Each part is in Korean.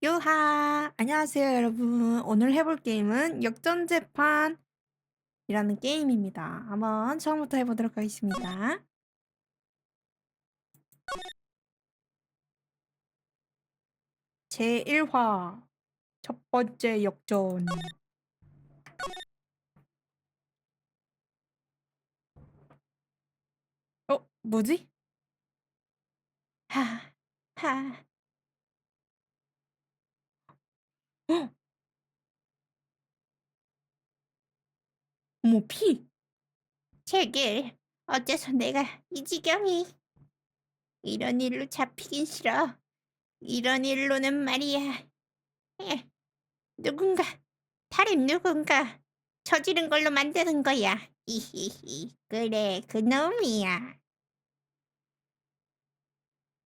요하! 안녕하세요, 여러분. 오늘 해볼 게임은 역전재판이라는 게임입니다. 한번 처음부터 해보도록 하겠습니다. 제1화 첫 번째 역전. 뭐지? 하, 하. 헉! 어머, 피! 제길, 어째서 내가 이 지경이. 이런 일로 잡히긴 싫어. 이런 일로는 말이야. 에, 누군가, 다른 누군가 저지른 걸로 만드는 거야. 히히히. 그래, 그놈이야.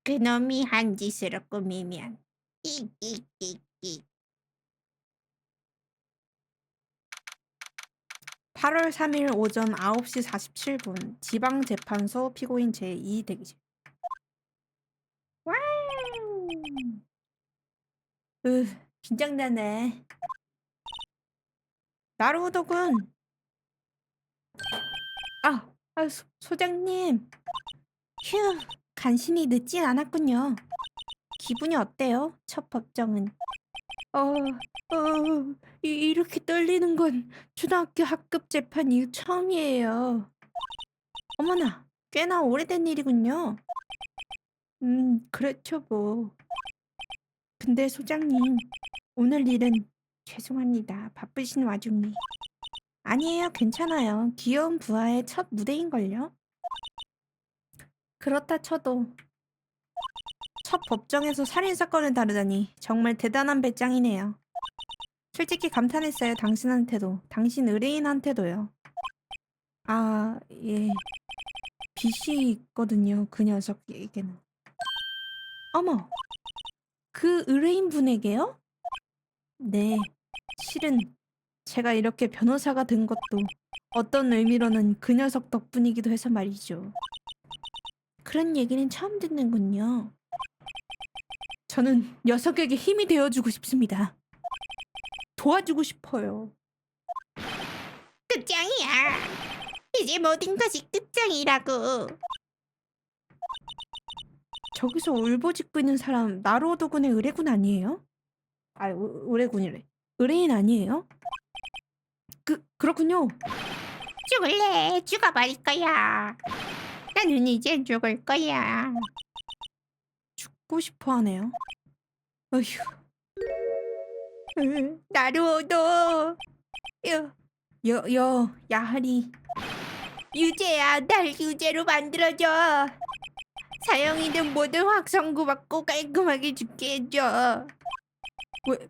그놈이 한 짓으로 꾸미면 끽끽끽끽. 8월 3일 오전 9시 47분 지방재판소 피고인 제2 대기실. 와우. 으, 긴장되네. 나루호도군. 소장님. 휴, 간신히 늦진 않았군요. 기분이 어때요? 첫 법정은. 어, 이렇게 떨리는 건 초등학교 학급 재판 이후 처음이에요. 어머나, 꽤나 오래된 일이군요. 그렇죠 뭐. 근데 소장님, 오늘 일은 죄송합니다. 바쁘신 와중에. 아니에요, 괜찮아요. 귀여운 부하의 첫 무대인걸요? 그렇다 쳐도 첫 법정에서 살인사건을 다루다니 정말 대단한 배짱이네요. 솔직히 감탄했어요, 당신한테도. 당신 의뢰인한테도요. 아, 예. 빚이 있거든요, 그 녀석에게는. 어머, 그 의뢰인분에게요? 네, 실은 제가 이렇게 변호사가 된 것도 어떤 의미로는 그 녀석 덕분이기도 해서 말이죠. 그런 얘기는 처음 듣는군요. 저는 녀석에게 힘이 되어주고 싶습니다. 도와주고 싶어요. 끝장이야. 이제 모든 것이 끝장이라고. 저기서 울부짖고 있는 사람 나루오도군의 의뢰군 아니에요? 의뢰군이래. 의뢰인 아니에요? 그렇군요. 죽을래. 죽어버릴 거야. 나는 이제 죽을 거야. 죽고 싶어 하네요. 어휴. 나루오도. 야하리. 유죄야. 날 유죄로 만들어줘. 사형이든 뭐든 확선고 받고 깔끔하게 죽게 해줘.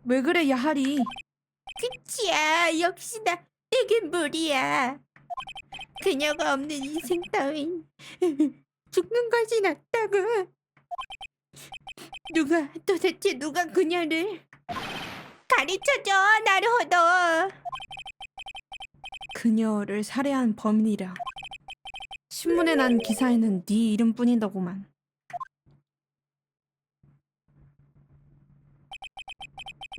왜 그래, 야하리? 그치야. 역시나 내겐 무리야. 그녀가 없는 인생 따윈 죽는 것이 낫다고. 도대체 누가 그녀를 가르쳐줘, 나루호도. 그녀를 살해한 범인이라. 신문에 난 기사에는 네 이름뿐이더구만.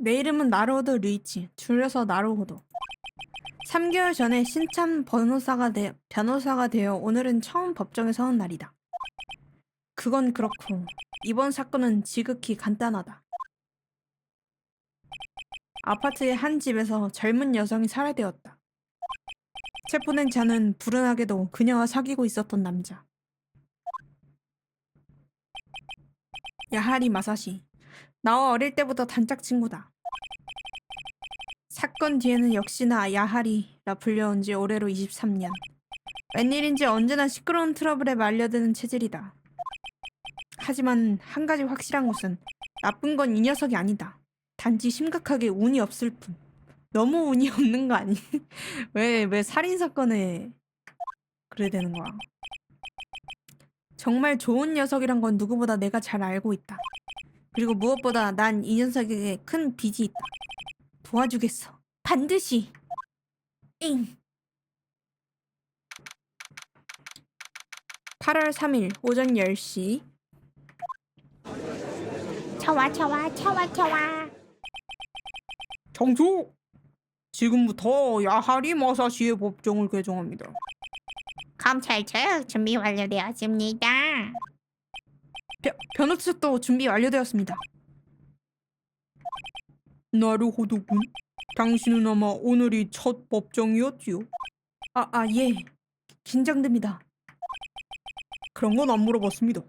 내 이름은 나루호도 류이치, 줄여서 나루호도. 3개월 전에 신참 변호사가 되어 오늘은 처음 법정에 서는 날이다. 그건 그렇고 이번 사건은 지극히 간단하다. 아파트의 한 집에서 젊은 여성이 살해되었다. 체포된 자는 불운하게도 그녀와 사귀고 있었던 남자. 야하리 마사시. 나와 어릴 때부터 단짝 친구다. 사건 뒤에는 역시나 야하리라 불려온 지 올해로 23년. 웬일인지 언제나 시끄러운 트러블에 말려드는 체질이다. 하지만 한 가지 확실한 것은 나쁜 건 이 녀석이 아니다. 단지 심각하게 운이 없을 뿐. 너무 운이 없는 거 아니? 왜 살인사건에 그래야 되는 거야? 정말 좋은 녀석이란 건 누구보다 내가 잘 알고 있다. 그리고 무엇보다 난 이 녀석에게 큰 빚이 있다. 도와주겠어. 반드시. 잉. 8월 3일 오전 10시. 차와. 정수! 지금부터 야하리 마사시의 법정을 개정합니다. 검찰 조육 준비 완료되었습니다. 변호사도 준비 완료되었습니다. 나루호도군, 당신은 아마 오늘이 첫 법정이었지요? 예. 긴장됩니다. 그런 건 안 물어봤습니다.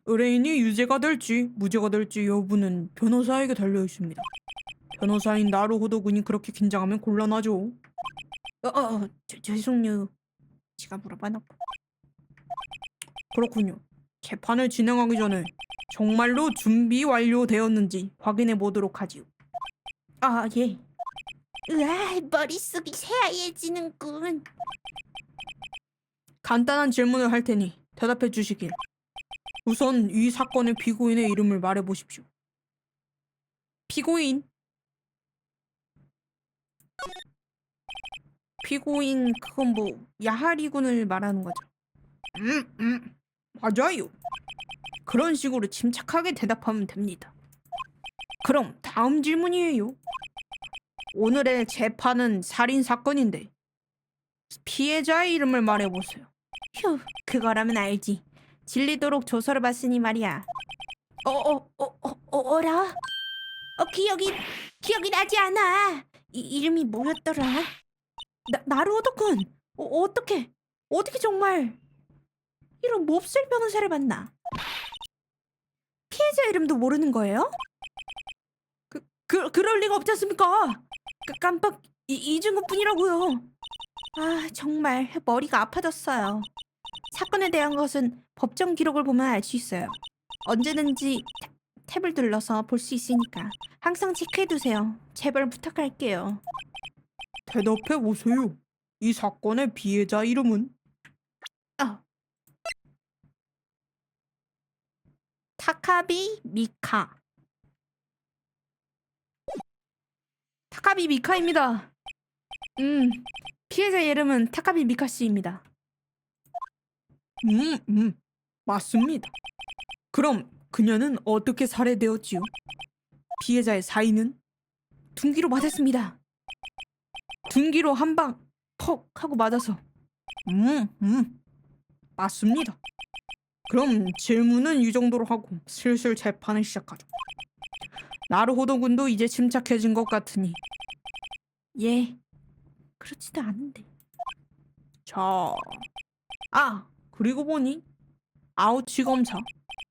의뢰인이 유죄가 될지 무죄가 될지 여부는 변호사에게 달려 있습니다. 변호사인 나루호도군이 그렇게 긴장하면 곤란하죠. 죄송해요. 제가 물어봐놓고. 그렇군요. 재판을 진행하기 전에 정말로 준비 완료되었는지 확인해 보도록 하지요. 예. 으아, 머릿속이 새하얘지는군. 간단한 질문을 할 테니 대답해 주시길. 우선 이 사건의 피고인의 이름을 말해 보십시오. 피고인 그건 뭐 야하리 군을 말하는 거죠. 맞아요. 그런 식으로 침착하게 대답하면 됩니다. 그럼 다음 질문이에요. 오늘의 재판은 살인 사건인데 피해자의 이름을 말해보세요. 휴, 그거라면 알지. 질리도록 조서를 봤으니 말이야. 어라? 기억이 나지 않아. 이름이 뭐였더라? 나루오도군! 어떻게 정말 이런 몹쓸 변호사를 만나? 피해자 이름도 모르는 거예요? 그럴 리가 없지 않습니까? 깜빡 잊은 것뿐이라고요. 정말 머리가 아파졌어요. 사건에 대한 것은 법정 기록을 보면 알 수 있어요. 언제든지 탭을 눌러서 볼 수 있으니까 항상 체크해두세요. 제발 부탁할게요. 대답해보세요. 이 사건의 피해자 이름은? 타카비 미카. 타카비 미카입니다. 피해자 이름은 타카비 미카 씨입니다. 맞습니다. 그럼 그녀는 어떻게 살해되었지요? 피해자의 사인은? 둔기로 맞았습니다. 둔기로 한 방 퍽 하고 맞아서. 맞습니다. 그럼 질문은 이 정도로 하고 슬슬 재판을 시작하죠. 나루호도 군도 이제 침착해진 것 같으니. 예, 그렇지도 않은데. 자, 그리고 보니 아우치 검사.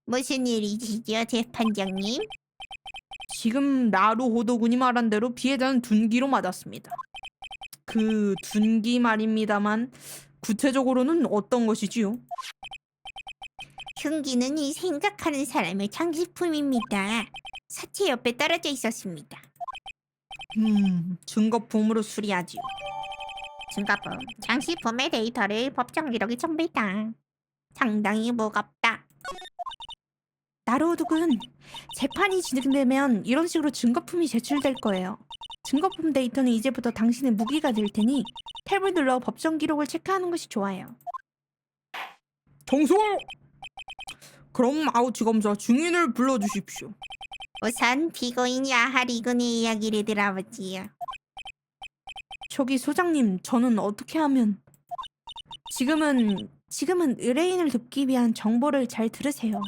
무슨 일이시죠, 재판장님? 지금 나루호도 군이 말한 대로 피해자는 둔기로 맞았습니다. 그 둔기 말입니다만 구체적으로는 어떤 것이지요? 흉기는 이 생각하는 사람의 장식품입니다. 사체 옆에 떨어져 있었습니다. 증거품으로 수리하지요. 증거품, 장식품의 데이터를 법정 기록에 첨부했다. 상당히 무겁다. 나루호도군, 재판이 진행되면 이런 식으로 증거품이 제출될 거예요. 증거품 데이터는 이제부터 당신의 무기가 될 테니 탭을 눌러 법정 기록을 체크하는 것이 좋아요. 정소! 그럼 아우치 검사 증인을 불러주십시오. 우선 피고인 야하리 군의 이야기를 들어보지요. 저기 소장님, 저는 어떻게 하면... 지금은 의뢰인을 돕기 위한 정보를 잘 들으세요.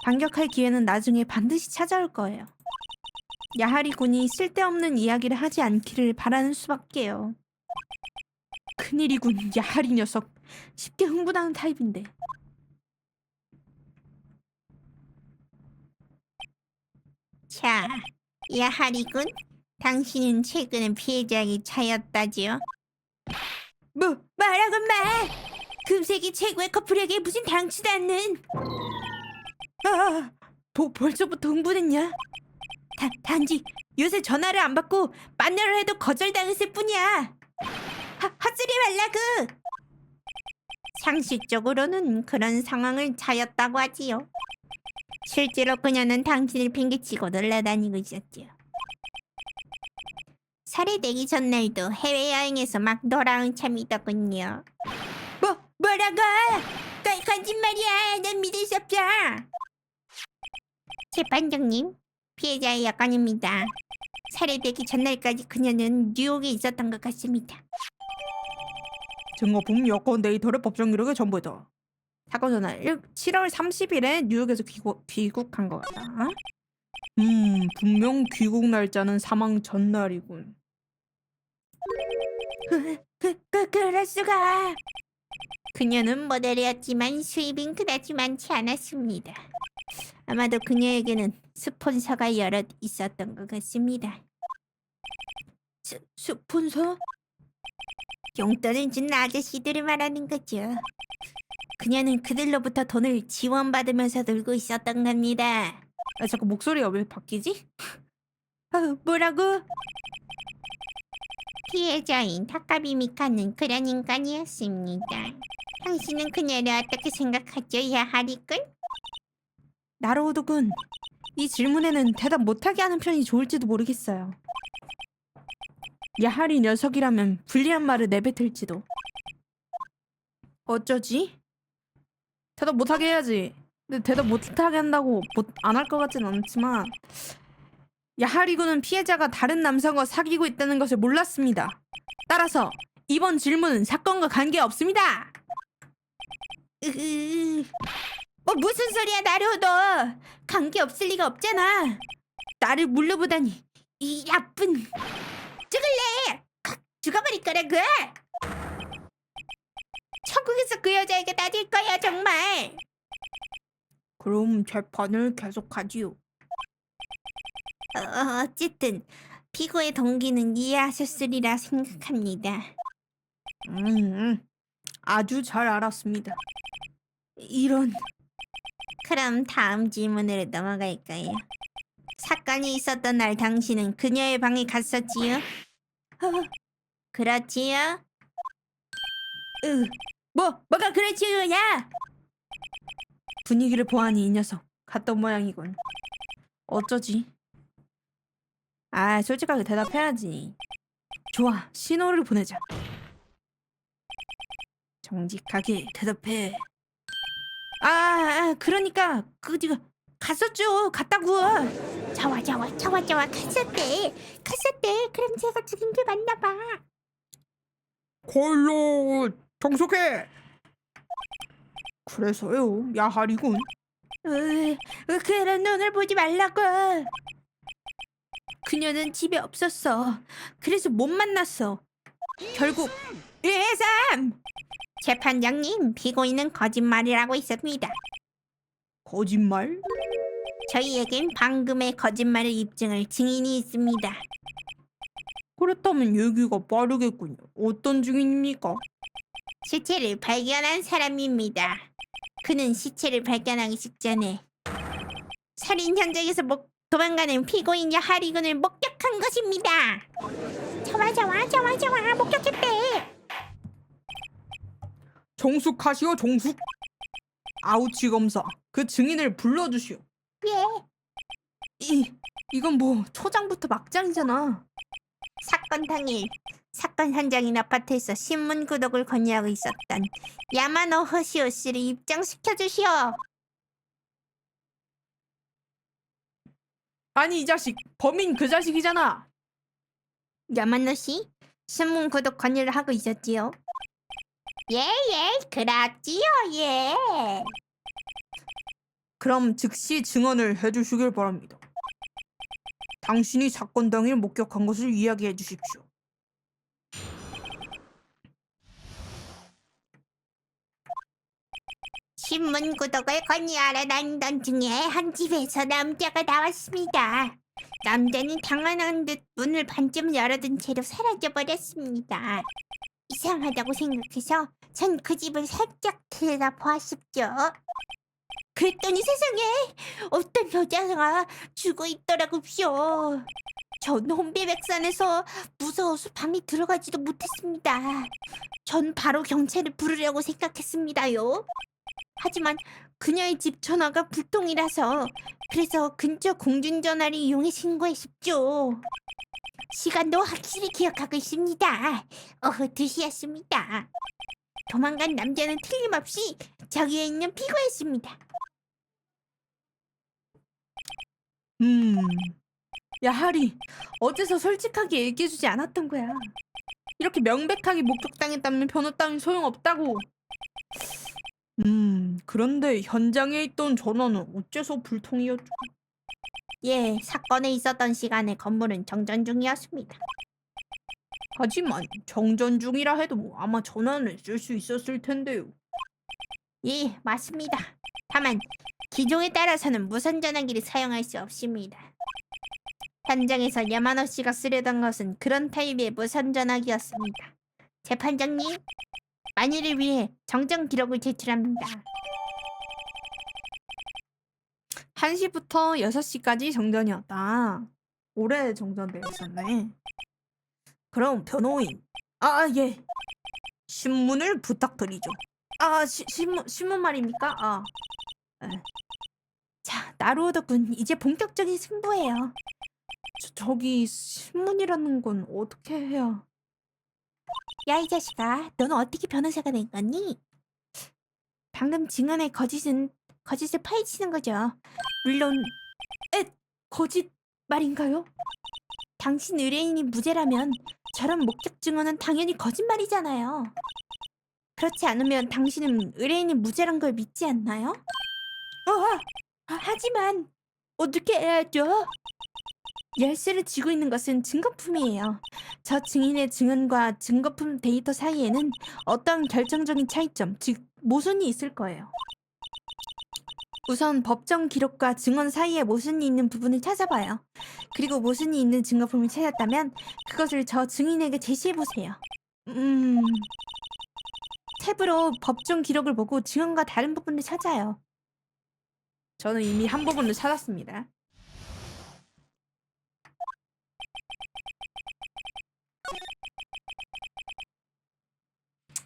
반격할 기회는 나중에 반드시 찾아올 거예요. 야하리 군이 쓸데없는 이야기를 하지 않기를 바라는 수밖에요. 큰일이군, 야하리 녀석. 쉽게 흥분하는 타입인데. 자, 야하리 군, 당신은 최근에 피해자에게 차였다지요? 말하건 말! 금세기 최고의 커플에게 무슨 당치도 않는... 벌써부터 흥분했냐? 단지 요새 전화를 안 받고 만나려 해도 거절당했을 뿐이야. 헛소리 말라구. 상식적으로는 그런 상황을 차였다고 하지요. 실제로 그녀는 당신을 팽개치고 놀라다니고 있었지요. 살해되기 전날도 해외여행에서 막 돌아온 참이더군요. 뭐라고? 거짓말이야. 난 믿을 수 없죠. 재판장님, 피해자의 여건입니다. 살해되기 전날까지 그녀는 뉴욕에 있었던 것 같습니다. 증거품 여권 데이터를 법정 기록에 첨부했다. 사건 전날 7월 30일에 뉴욕에서 귀국한 것 같다. 분명 귀국 날짜는 사망 전날이군. 그럴 수가. 그녀는 모델이었지만 수입은 그다지 많지 않았습니다. 아마도 그녀에게는 스폰서가 여럿 있었던 것 같습니다. 스폰서? 용돈을 준 아저씨들을 말하는 거죠. 그녀는 그들로부터 돈을 지원받으면서 놀고 있었던 겁니다. 아, 자꾸 목소리가 왜 바뀌지? 뭐라고? 피해자인 타카비 미카는 그런 인간이었습니다. 당신은 그녀를 어떻게 생각하죠, 야하리군? 나로우도군. 이 질문에는 대답 못하게 하는 편이 좋을지도 모르겠어요. 야하리 녀석이라면 불리한 말을 내뱉을지도. 어쩌지? 대답 못하게 해야지. 근데 대답 못하게 한다고 안 할 것 같진 않지만 야하리군은 피해자가 다른 남성과 사귀고 있다는 것을 몰랐습니다. 따라서 이번 질문은 사건과 관계없습니다. 무슨 소리야, 나루도. 관계없을 리가 없잖아. 나를 물려보다니. 이 나쁜. 죽을래. 죽어버릴 거라고. 천국에서 그 여자에게 따질 거야, 정말. 그럼 재판을 계속하지요. 어쨌든 피고의 동기는 이해하셨으리라 생각합니다. 아주 잘 알았습니다. 이런. 그럼 다음 질문으로 넘어갈까요? 사건이 있었던 날 당신은 그녀의 방에 갔었지요? 그렇지요? 뭐가 그랬지요냐? 분위기를 보아하니 이 녀석 갔던 모양이군. 어쩌지? 솔직하게 대답해야지. 좋아, 신호를 보내자. 정직하게 대답해. 그러니까 갔었죠. 갔다고. 좋아 갔었대. 그럼 제가 죽인 게 맞나 봐. 걸로 정숙해. 그래서요, 야하리군. 그런 눈을 보지 말라고. 그녀는 집에 없었어. 그래서 못 만났어. 결국 1-3. 재판장님, 피고인은 거짓말이라고 있습니다. 거짓말? 저희에겐 방금의 거짓말을 입증할 증인이 있습니다. 그렇다면 얘기가 빠르겠군요. 어떤 증인입니까? 시체를 발견한 사람입니다. 그는 시체를 발견하기 직전에 살인 현장에서 도망가는 피고인 야하리군을 목격한 것입니다. 좋아 목격했대. 정숙하시오, 정숙. 아우치 검사, 그 증인을 불러주시오. 예. 이건 뭐 초장부터 막장이잖아. 사건 당일 사건 현장인 아파트에서 신문 구독을 건의하고 있었던 야마노 허시오 씨를 입장시켜 주시오. 아니, 이 자식 범인 그 자식이잖아. 야마노 씨, 신문 구독 건의를 하고 있었지요. 예, 그렇지요, 예. 그럼 즉시 증언을 해주시길 바랍니다. 당신이 사건 당일 목격한 것을 이야기해 주십시오. 신문 구독을 건의하러 다니던 중에 한 집에서 남자가 나왔습니다. 남자는 당황한 듯 문을 반쯤 열어둔 채로 사라져버렸습니다. 이상하다고 생각해서 전 그 집을 살짝 들여다보았었죠. 그랬더니 세상에 어떤 여자가 죽어있더라고요. 전 혼비백산해서 무서워서 방에 들어가지도 못했습니다. 전 바로 경찰을 부르려고 생각했습니다요. 하지만 그녀의 집 전화가 불통이라서 그래서 근처 공중전화를 이용해 신고했었죠. 시간도 확실히 기억하고 있습니다. 2시였습니다. 도망간 남자는 틀림없이 저기에 있는 피고였습니다. 야, 하리. 어째서 솔직하게 얘기해주지 않았던 거야. 이렇게 명백하게 목격당했다면 변호 따윈 소용없다고. 그런데 현장에 있던 전화는 어째서 불통이었죠? 예, 사건에 있었던 시간에 건물은 정전 중이었습니다. 하지만 정전 중이라 해도 아마 전화는 쓸 수 있었을 텐데요. 예, 맞습니다. 다만 기종에 따라서는 무선 전화기를 사용할 수 없습니다. 현장에서 야마노 씨가 쓰려던 것은 그런 타입의 무선 전화기였습니다. 재판장님, 만일을 위해 정정 기록을 제출합니다. 1시부터 6시까지 정전이었다. 오래 정전돼 있었네. 그럼 변호인. 예. 신문을 부탁드리죠. 신문 말입니까? 네. 자, 나루오도-군, 이제 본격적인 승부예요. 저기 신문이라는 건 어떻게 해야? 야, 이 자식아, 너는 어떻게 변호사가 된 거니? 방금 증언의 거짓을 파헤치는 거죠. 물론 거짓 말인가요? 당신 의뢰인이 무죄라면 저런 목격 증언은 당연히 거짓말이잖아요. 그렇지 않으면 당신은 의뢰인이 무죄란 걸 믿지 않나요? 하지만 어떻게 해야죠? 열쇠를 쥐고 있는 것은 증거품이에요. 저 증인의 증언과 증거품 데이터 사이에는 어떤 결정적인 차이점, 즉 모순이 있을 거예요. 우선 법정 기록과 증언 사이에 모순이 있는 부분을 찾아봐요. 그리고 모순이 있는 증거품을 찾았다면 그것을 저 증인에게 제시해보세요. 탭으로 법정 기록을 보고 증언과 다른 부분을 찾아요. 저는 이미 한 부분을 찾았습니다.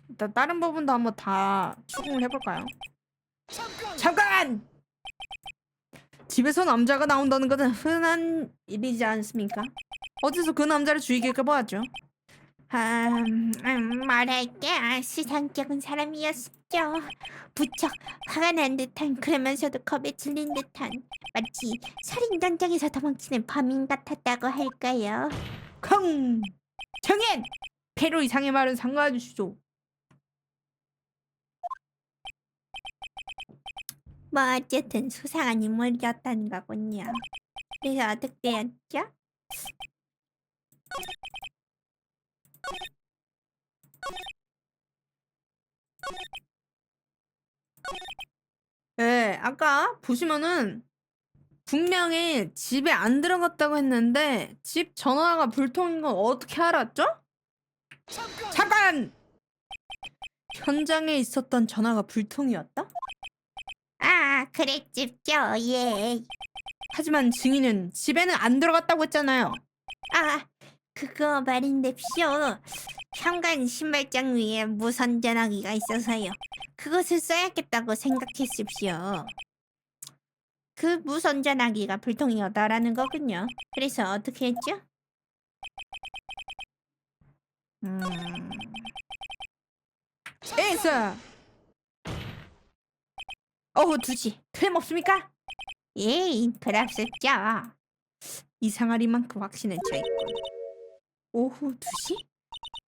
일단 다른 부분도 한번 다 추궁을 해볼까요? 잠깐! 집에서 남자가 나온다는 것은 흔한 일이지 않습니까? 어디서 그 남자를 주의깊게 보았죠? 말할게, 수상쩍은 사람이었죠. 부쩍 화가 난 듯한, 그러면서도 겁에 질린 듯한, 마치 살인 현장에서 도망치는 범인 같았다고 할까요? 컹! 정인! 페로 이상의 말은 상가해 주시죠. 뭐 어쨌든 수상한 인물이었다는 거군요. 그래서 어떻게 되었죠? 네, 아까 보시면은 분명히 집에 안 들어갔다고 했는데 집 전화가 불통인 건 어떻게 알았죠? 잠깐! 현장에 있었던 전화가 불통이었다? 그랬겠죠, 예. 하지만 증인은 집에는 안 들어갔다고 했잖아요. 그거 말인데쇼. 현관 신발장 위에 무선 전화기가 있어서요. 그것을 써야겠다고 생각했습시오. 그 무선 전화기가 불통이었다라는 거군요. 그래서 어떻게 했죠? 에이스! 오후 2시 틀림없습니까? 예, 그랬었죠. 이상하리만큼 확신에 차있군. 오후 2시?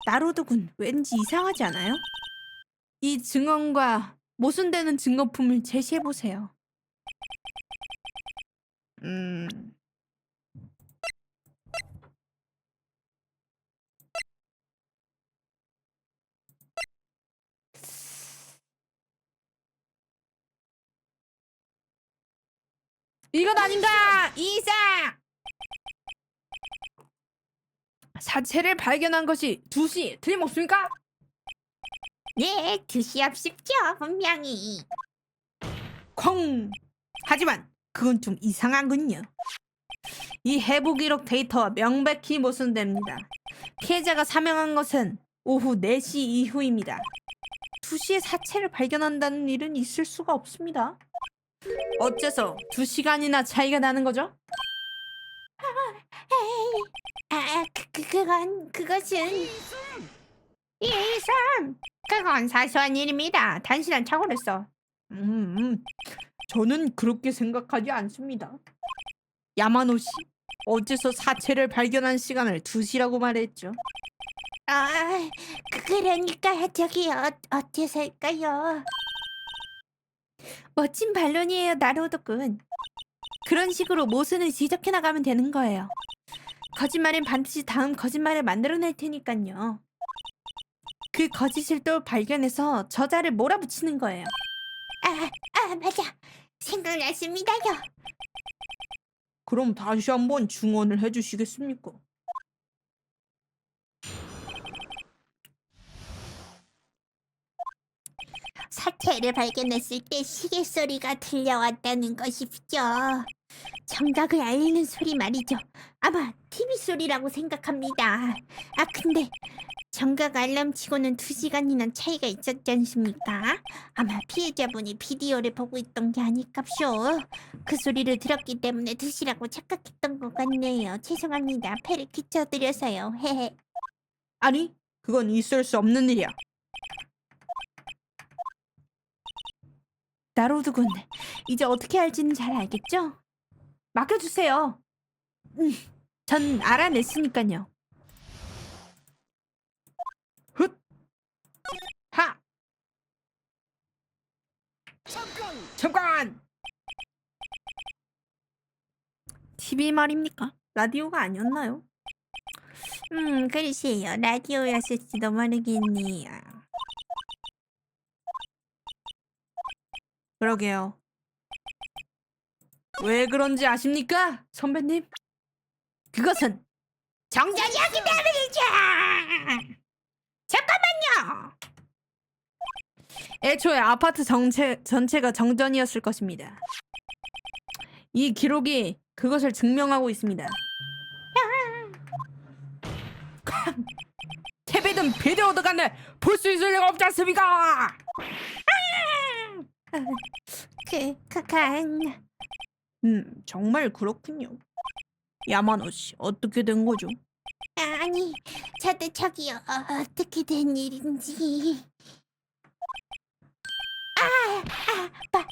나로드군 왠지 이상하지 않아요? 이 증언과 모순되는 증거품을 제시해보세요. 이건 아닌가! 이상! 사체를 발견한 것이 2시 틀림없습니까? 예, 두시없습죠, 분명히. 콩! 하지만 그건 좀 이상하군요. 이 해부 기록 데이터와 명백히 모순됩니다. 피해자가 사망한 것은 오후 4시 이후입니다. 2시에 사체를 발견한다는 일은 있을 수가 없습니다. 어째서 2시간이나 차이가 나는 거죠? 그것은 이삼. 그건 사소한 일입니다. 단순한 착오로서. 저는 그렇게 생각하지 않습니다. 야마노 씨, 어째서 사체를 발견한 시간을 2시라고 말했죠? 아, 그러니까 저기 어째서일까요? 멋진 반론이에요, 나로도군. 그런 식으로 모순을 지적해 나가면 되는 거예요. 거짓말은 반드시 다음 거짓말을 만들어낼 테니까요. 그 거짓을 또 발견해서 저자를 몰아붙이는 거예요. 맞아. 생각났습니다요. 그럼 다시 한번 증언을 해주시겠습니까? 사체를 발견했을 때 시계 소리가 들려왔다는 것이죠. 정각을 알리는 소리 말이죠. 아마 TV 소리라고 생각합니다. 근데 정각 알람치고는 2시간이나 차이가 있었지 않습니까? 아마 피해자분이 비디오를 보고 있던 게 아닐까쇼. 그 소리를 들었기 때문에 2시라고 착각했던 것 같네요. 죄송합니다. 폐를 끼쳐드려서요. 헤헤. 아니, 그건 있을 수 없는 일이야. 나로드군, 이제 어떻게 할지는 잘 알겠죠? 맡겨주세요. 전 알아냈으니까요. 훗! 하! 잠깐! TV 말입니까? 라디오가 아니었나요? 글쎄요. 라디오였을지도 모르겠네요. 그러게요. 왜 그런지 아십니까, 선배님? 그것은 정전이었기 때문이죠. 잠깐만요. 애초에 아파트 전체가 정전이었을 것입니다. 이 기록이 그것을 증명하고 있습니다. TV든 비디오 도간에 볼 수 있을 리가 없지 않습니까? 간. 정말 그렇군요. 야마노 씨, 어떻게 된 거죠? 아니, 저도 저기요. 어떻게 된 일인지.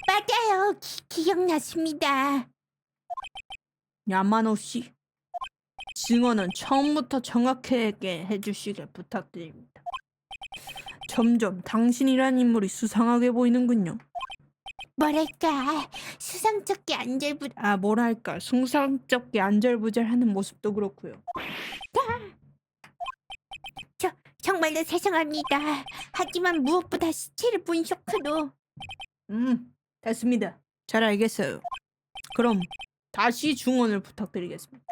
맞아요. 기억났습니다. 야마노 씨, 증언은 처음부터 정확하게 해주시길 부탁드립니다. 점점 당신이란 인물이 수상하게 보이는군요. 뭐랄까, 수상쩍게 뭐랄까, 숭상쩍게 안절부절하는 모습도 그렇고요. 정말로 죄송합니다. 하지만 무엇보다 시체를 본 쇼크도. 됐습니다. 잘 알겠어요. 그럼 다시 증언을 부탁드리겠습니다.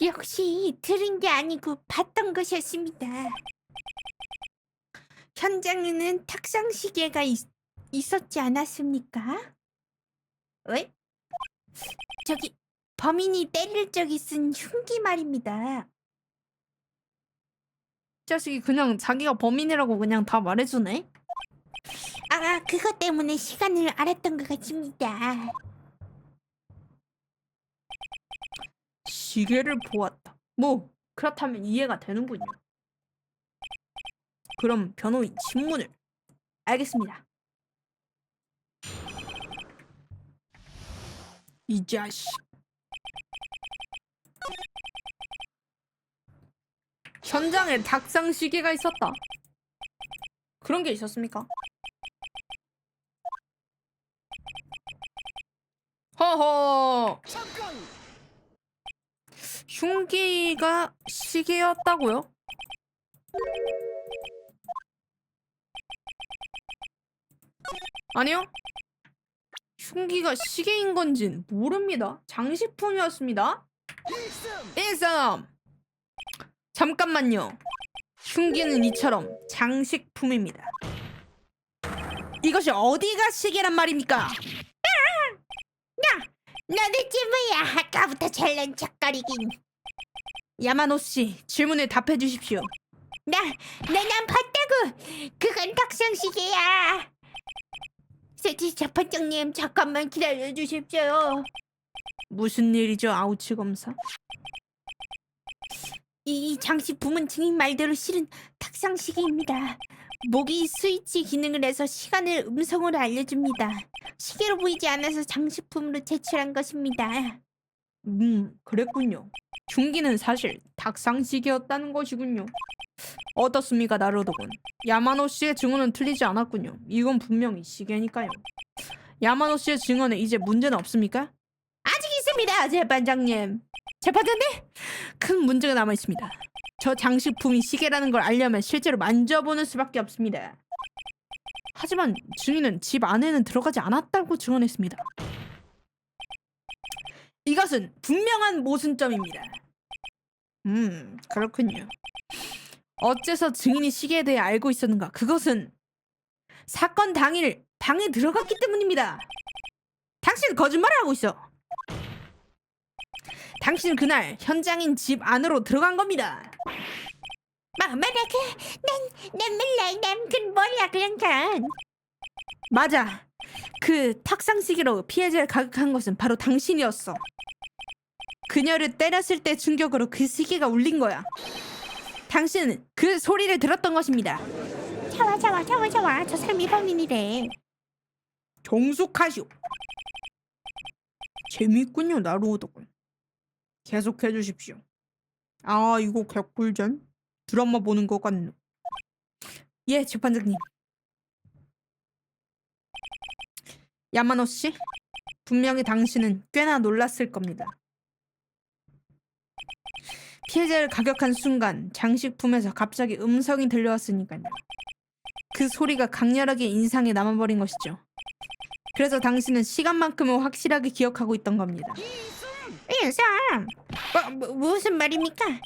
역시 들은 게 아니고 봤던 것이었습니다. 현장에는 탁상 시계가 있었지 않았습니까? 왜? 저기 범인이 때릴 적이 쓴 흉기 말입니다. 이 자식이 그냥 자기가 범인이라고 그냥 다 말해주네? 그것 때문에 시간을 알았던 것 같습니다. 시계를 보았다. 뭐 그렇다면 이해가 되는군요. 그럼 변호인 신문을. 알겠습니다. 이 자식. 현장에 탁상 시계가 있었다. 그런 게 있었습니까? 허허. 흉기가 시계였다고요? 아니요. 흉기가 시계인 건진 모릅니다. 장식품이었습니다. 1점. 잠깐만요. 흉기는 이처럼 장식품입니다. 이것이 어디가 시계란 말입니까? 너네 찌부야. 아까부터 잘난 척거리긴. 야마노 씨, 질문에 답해 주십시오. 난 봤다고. 그건 탁상 시계야. 재판장님, 잠깐만 기다려 주십시오. 무슨 일이죠, 아우치 검사? 이 장식품은 증인 말대로 실은 탁상 시계입니다. 모기 스위치 기능을 해서 시간을 음성으로 알려줍니다. 시계로 보이지 않아서 장식품으로 제출한 것입니다. 그랬군요. 중기는 사실 탁상시계였다는 것이군요. 어떻습니까, 나루도군? 야마노 씨의 증언은 틀리지 않았군요. 이건 분명히 시계니까요. 야마노 씨의 증언에 이제 문제는 없습니까? 아직 있습니다, 재판장님. 재판장님? 큰 문제가 남아 있습니다. 저 장식품이 시계라는 걸 알려면 실제로 만져보는 수밖에 없습니다. 하지만 증인은 집 안에는 들어가지 않았다고 증언했습니다. 이것은 분명한 모순점입니다. 그렇군요. 어째서 증인이 시계에 대해 알고 있었는가? 그것은 사건 당일 방에 들어갔기 때문입니다. 당신은 거짓말을 하고 있어. 당신은 그날 현장인 집 안으로 들어간 겁니다. 만약에 난 몰라. 난 그건 몰라 그런 건. 맞아. 그 탁상시계로 피해자를 가격한 것은 바로 당신이었어. 그녀를 때렸을 때 충격으로 그 시계가 울린 거야. 당신은 그 소리를 들었던 것입니다. 좋아. 저 사람이 범인이래. 종속하시오. 재밌군요, 나루오덕군. 계속해 주십시오. 아, 이거 개꿀잼? 드라마 보는 것 같네. 예, 재판장님. 야마노 씨, 분명히 당신은 꽤나 놀랐을 겁니다. 피해자를 가격한 순간 장식품에서 갑자기 음성이 들려왔으니까요. 그 소리가 강렬하게 인상에 남아버린 것이죠. 그래서 당신은 시간만큼은 확실하게 기억하고 있던 겁니다. 인상. 무슨 말입니까?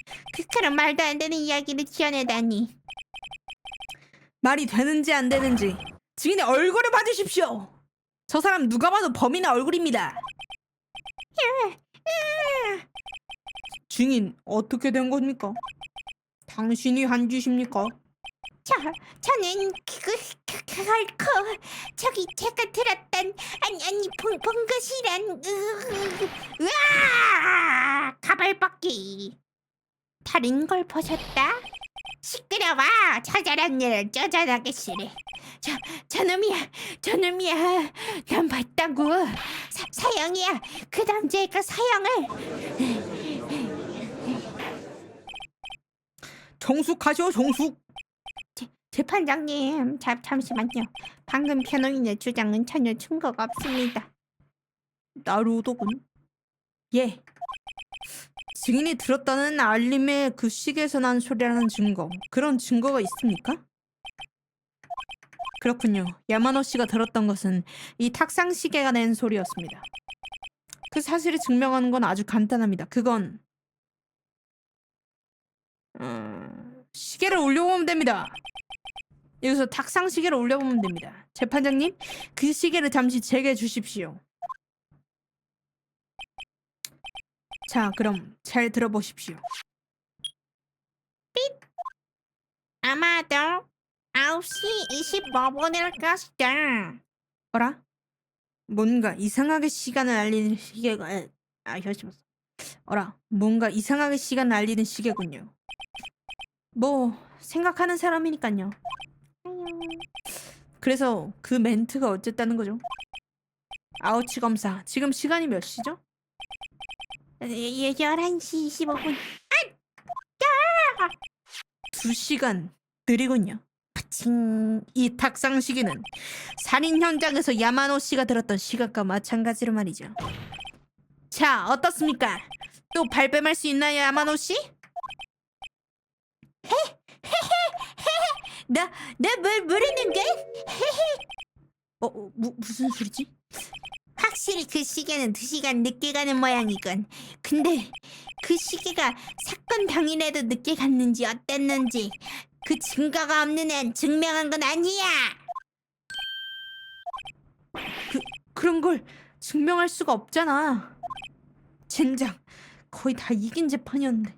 그런 말도 안 되는 이야기를 지어내다니. 말이 되는지 안 되는지 증인의 얼굴을 봐주십시오. 저 사람 누가 봐도 범인의 얼굴입니다. 증인, 어떻게 된 겁니까? 당신이 한 짓입니까? 저는 저기 제가 들었던 아니 본 것이란 으아 가발 벗기 다른 걸 보셨다? 시끄러워. 처절한 일을 쪼잔하게 쓰래. 저놈이야 난 봤다고. 사형이야. 그 남자애가 사형을. 정숙하시오, 정숙. 재판장님, 잠시만요. 방금 변호인의 주장은 전혀 증거가 없습니다. 나루오도군. 예. 증인이 들었다는 알림의 그 시계에서 난 소리라는 증거, 그런 증거가 있습니까? 그렇군요. 야마노 씨가 들었던 것은 이 탁상 시계가 낸 소리였습니다. 그 사실을 증명하는 건 아주 간단합니다. 그건 시계를 올려보면 됩니다. 여기서 탁상 시계를 올려보면 됩니다. 재판장님, 그 시계를 잠시 제게 주십시오. 자, 그럼 잘 들어보십시오. 아마도 9시 25분일 것이다. 어라? 뭔가 이상하게 시간을 알리는 시계가 혈심었어. 어라, 뭔가 이상하게 시간을 알리는 시계군요. 뭐 생각하는 사람이니까요. 그래서 그 멘트가 어쨌다는 거죠? 아우치 검사, 지금 시간이 몇 시죠? 11시 25분. 2시간 느리군요. 이 탁상 시계는 살인 현장에서 야마노 씨가 들었던 시각과 마찬가지로 말이죠. 자, 어떻습니까? 또 발뺌할 수 있나요, 야마노 씨? 나 모르는데? 무슨 소리지? 확실히 그 시계는 2시간 늦게 가는 모양이건. 근데 그 시계가 사건 당일에도 늦게 갔는지 어땠는지 그 증거가 없는 한 증명한 건 아니야. 그런 걸 증명할 수가 없잖아. 젠장, 거의 다 이긴 재판이었는데.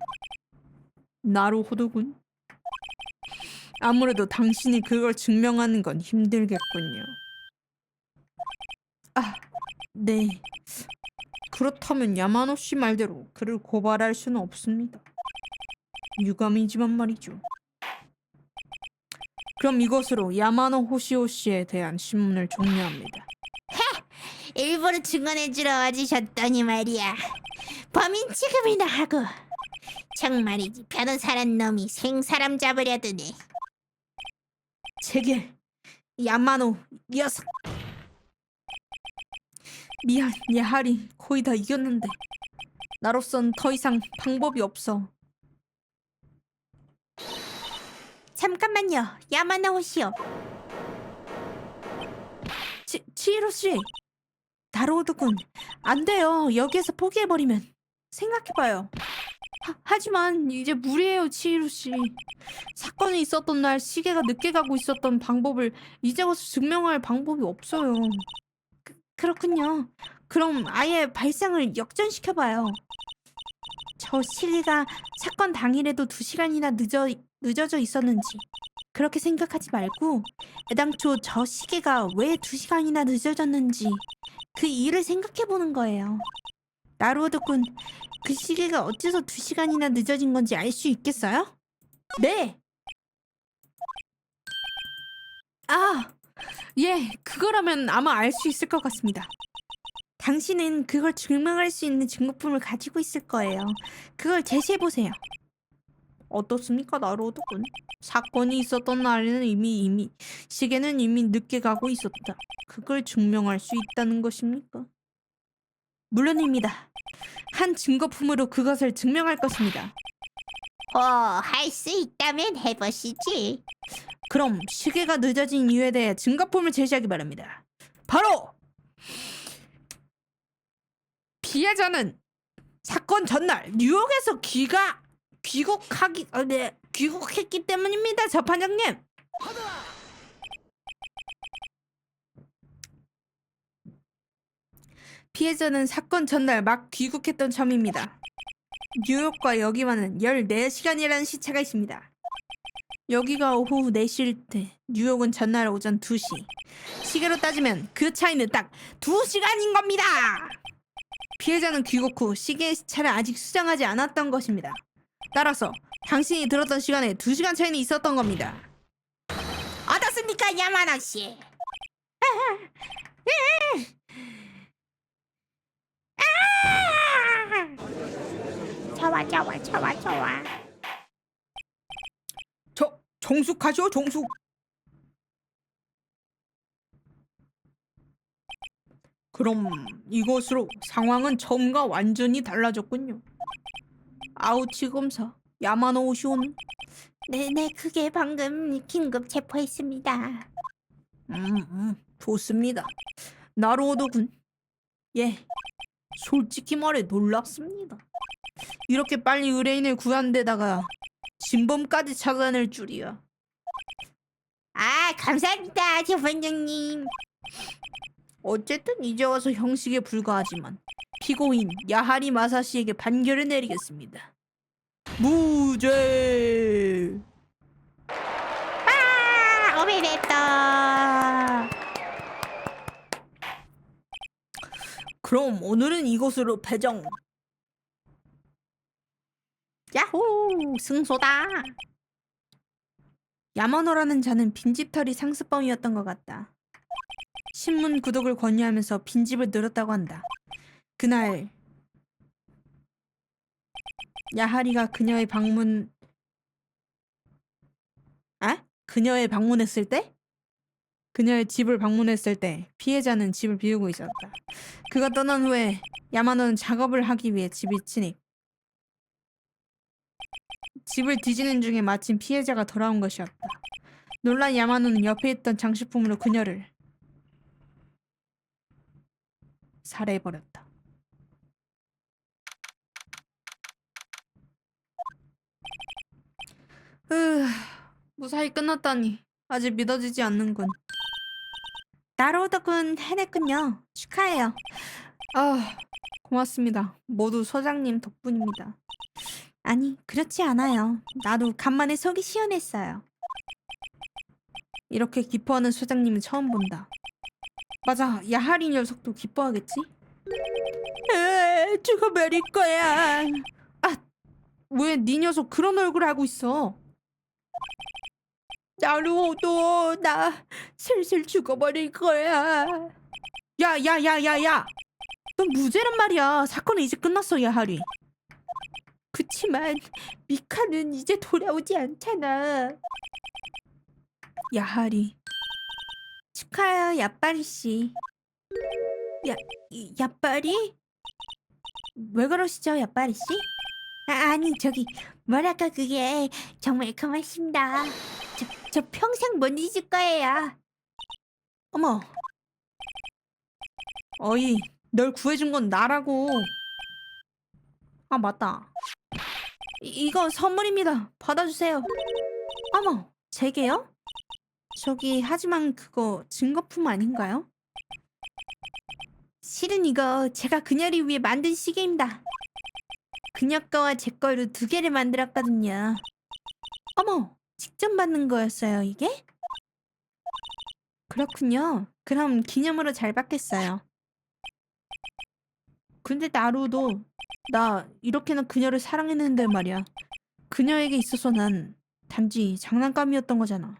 나루호도군. 아무래도 당신이 그걸 증명하는 건 힘들겠군요. 아, 네. 그렇다면 야마노 씨 말대로 그를 고발할 수는 없습니다. 유감이지만 말이죠. 그럼 이것으로 야마노 호시오 씨에 대한 신문을 종료합니다. 일부러 증언해주러 와주셨더니 말이야. 범인 취급이나 하고. 정말이지 변호사란 놈이 생사람 잡으려 드네. 제게 야마노 녀석. 미안 야하리 거의 다 이겼는데 나로선 더 이상 방법이 없어. 잠깐만요. 야마나 호시오. 치히로 씨, 다로우드군, 안 돼요. 여기에서 포기해버리면. 생각해봐요. 하지만 이제 무리예요, 치히로 씨. 사건이 있었던 날 시계가 늦게 가고 있었던 방법을 이제 와서 증명할 방법이 없어요. 그렇군요. 그럼 아예 발상을 역전시켜봐요. 저 시계가 사건 당일에도 2시간이나 늦어져 있었는지 그렇게 생각하지 말고 애당초 저 시계가 왜 2시간이나 늦어졌는지 그 이유를 생각해보는 거예요. 나루오드군, 그 시계가 어째서 2시간이나 늦어진 건지 알 수 있겠어요? 네! 아! 예, 그거라면 아마 알 수 있을 것 같습니다. 당신은 그걸 증명할 수 있는 증거품을 가지고 있을 거예요. 그걸 제시해보세요. 어떻습니까, 나로우드군? 사건이 있었던 날에는 이미 시계는 이미 늦게 가고 있었다. 그걸 증명할 수 있다는 것입니까? 물론입니다. 한 증거품으로 그것을 증명할 것입니다. 할 수 있다면 해보시지. 그럼 시계가 늦어진 이유에 대해 증거품을 제시하기 바랍니다. 바로! 피해자는 사건 전날 뉴욕에서 귀국했기 때문입니다, 재판장님. 피해자는 사건 전날 막 귀국했던 점입니다. 뉴욕과 여기와는 14시간이라는 시차가 있습니다. 여기가 오후 4시일 때 뉴욕은 전날 오전 2시. 시계로 따지면 그 차이는 딱 2시간인 겁니다. 피해자는 귀국 후 시계의 시차를 아직 수정하지 않았던 것입니다. 따라서 당신이 들었던 시간에 2시간 차이는 있었던 겁니다. 어떻습니까, 야마나 씨? 좋아. 정숙하시오, 정숙. 그럼 이것으로 상황은 처음과 완전히 달라졌군요. 아우치 검사, 야마노 오시오는? 네네, 그게 방금 긴급 체포했습니다. 좋습니다. 나루오도군. 예, 솔직히 말해 놀랍습니다. 이렇게 빨리 의뢰인을 구한 데다가 진범까지 찾아낼 줄이야. 감사합니다, 재판장님. 어쨌든 이제 와서 형식에 불과하지만 피고인 야하리 마사시에게 판결을 내리겠습니다. 무죄! 오메데또. 그럼 오늘은 이것으로 배정. 야호, 승소다. 야마노라는 자는 빈집털이 상습범이었던 것 같다. 신문 구독을 권유하면서 빈집을 늘었다고 한다. 그날 야하리가 그녀의 방문했을 때? 그녀의 집을 방문했을 때 피해자는 집을 비우고 있었다. 그가 떠난 후에 야마노는 작업을 하기 위해 집에 침입. 집을 뒤지는 중에 마침 피해자가 돌아온 것이었다. 놀란 야마노는 옆에 있던 장식품으로 그녀를 살해해버렸다. 무사히 끝났다니 아직 믿어지지 않는군. 나로우드군 해냈군요. 축하해요. 고맙습니다. 모두 소장님 덕분입니다. 아니, 그렇지 않아요. 나도 간만에 속이 시원했어요. 이렇게 기뻐하는 소장님은 처음 본다. 맞아, 야하리 녀석도 기뻐하겠지? 죽어버릴 거야. 왜 네 녀석 그런 얼굴 하고 있어? 나루호도 나 슬슬 죽어버릴 거야. 야야야야야! 넌 무죄란 말이야. 사건은 이제 끝났어, 야하리. 그치만 미카는 이제 돌아오지 않잖아. 야하리. 축하해요, 야빠리 씨. 야빠리? 왜 그러시죠, 야빠리 씨? 아니 저기 뭐랄까 그게 정말 고맙습니다. 저 평생 못 잊을 거예요. 어머. 어이, 널 구해준 건 나라고. 아, 맞다. 이거 선물입니다. 받아주세요. 어머, 제게요? 저기, 하지만 그거 증거품 아닌가요? 실은 이거 제가 그녀를 위해 만든 시계입니다. 그녀 거와 제 거로 2개를 만들었거든요. 어머, 직접 만든 거였어요, 이게? 그렇군요. 그럼 기념으로 잘 받겠어요. 근데 나루도 나 이렇게나 그녀를 사랑했는데 말이야. 그녀에게 있어서 난 단지 장난감이었던 거잖아.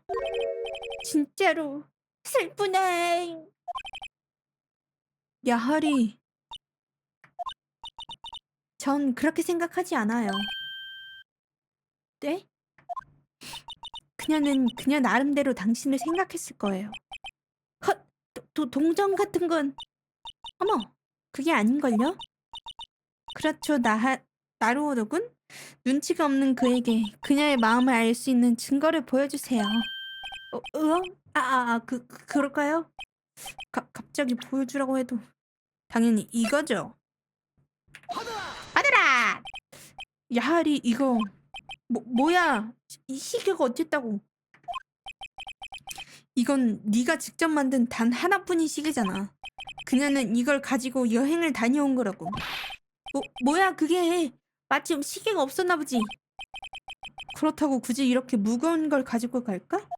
진짜로 슬프네. 야하리, 전 그렇게 생각하지 않아요. 네? 그녀는 그녀 나름대로 당신을 생각했을 거예요. 헛! 동정 같은 건... 어머, 그게 아닌걸요? 그렇죠, 나루오도군? 눈치가 없는 그에게 그녀의 마음을 알 수 있는 증거를 보여주세요. 응? 그럴까요? 갑자기 보여주라고 해도 당연히 이거죠. 받아라. 야하리, 이거 뭐야? 이 시계가 어쨌다고? 이건 네가 직접 만든 단 하나뿐인 시계잖아. 그녀는 이걸 가지고 여행을 다녀온 거라고. 뭐야 그게? 마침 시계가 없었나 보지. 그렇다고 굳이 이렇게 무거운 걸 가지고 갈까?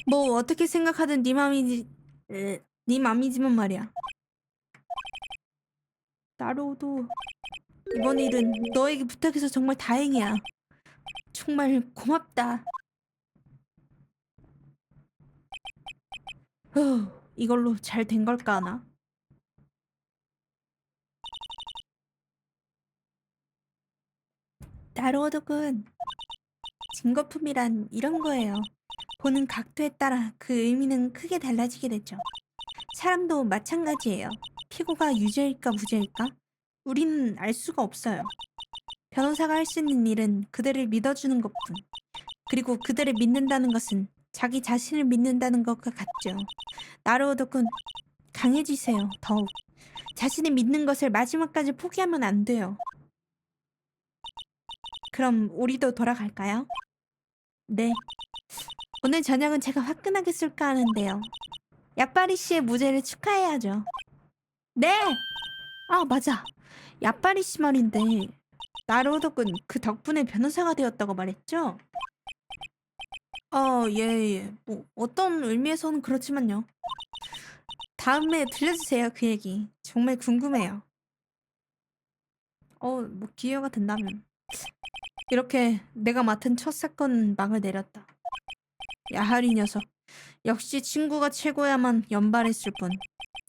뭐 어떻게 생각하든 네 맘이지. 네 맘이지만 말이야. 나로도 이번 일은 너에게 부탁해서 정말 다행이야. 정말 고맙다. 이걸로 잘 된 걸까 하나? 나로도군, 증거품이란 이런 거예요. 보는 각도에 따라 그 의미는 크게 달라지게 되죠. 사람도 마찬가지예요. 피고가 유죄일까 무죄일까? 우리는 알 수가 없어요. 변호사가 할 수 있는 일은 그들을 믿어주는 것뿐. 그리고 그들을 믿는다는 것은 자기 자신을 믿는다는 것과 같죠. 나루오도군, 강해지세요. 더욱. 자신이 믿는 것을 마지막까지 포기하면 안 돼요. 그럼 우리도 돌아갈까요? 네. 오늘 저녁은 제가 화끈하게 쏠까 하는데요. 야빠리 씨의 무죄를 축하해야죠. 네! 아, 맞아. 야빠리 씨 말인데 나루오덕은 그 덕분에 변호사가 되었다고 말했죠? 예. 뭐 어떤 의미에서는 그렇지만요. 다음에 들려주세요, 그 얘기. 정말 궁금해요. 뭐 기회가 된다면. 이렇게 내가 맡은 첫 사건은 막을 내렸다. 야하리 녀석. 역시 친구가 최고야만 연발했을 뿐.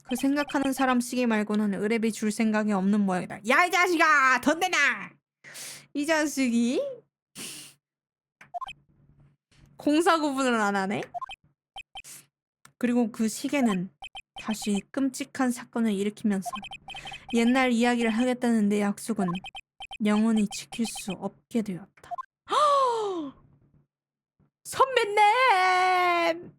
그 생각하는 사람 시기 말고는 의뢰비 줄 생각이 없는 모양이다. 야, 이 자식아! 돈 내놔! 이 자식이 공사 구분을 안 하네? 그리고 그 시계는 다시 끔찍한 사건을 일으키면서 옛날 이야기를 하겠다는 내 약속은 영원히 지킬 수 없게 되었다. 선배님!